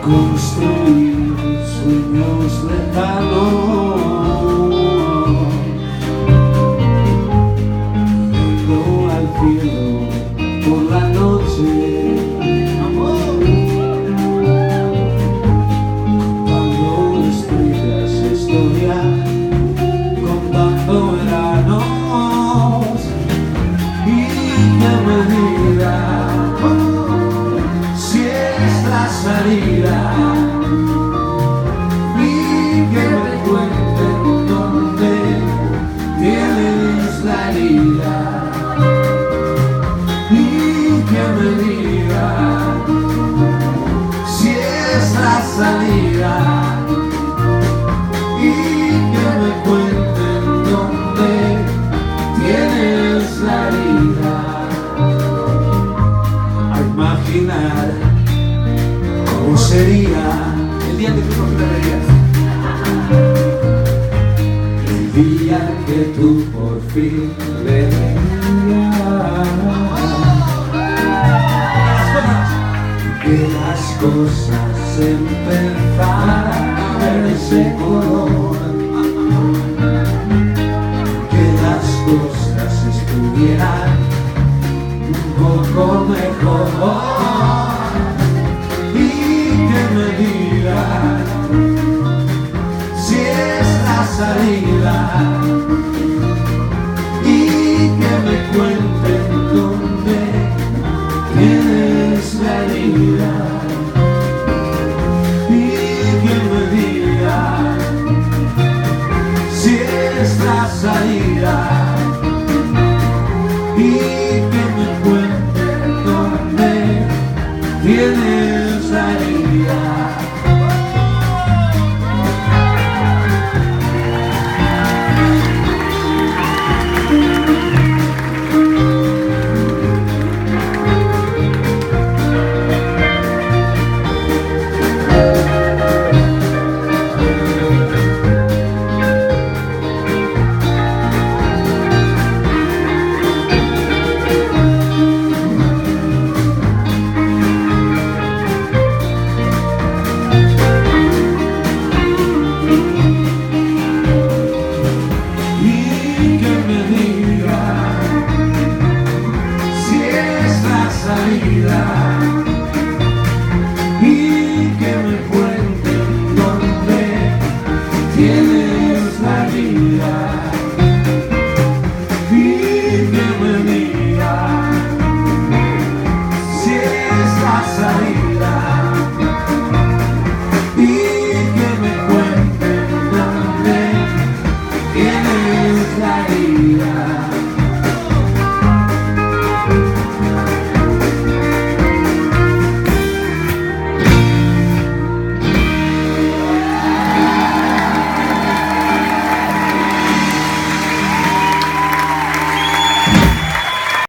Construir sueños lejanos, viendo al cielo por la noche, contando estrellas, historia, contando veranos, y que me diga si es la salida. Salida y que me cuenten dónde tienes la herida. A imaginar cómo sería el día que tú no te verías, el día que tú por fin le verías, que las cosas empezaran a verse color, que las cosas estuvieran un poco mejor, y que me digan si es la salida, y que me cuenten dónde tienes la herida. Si es la salida.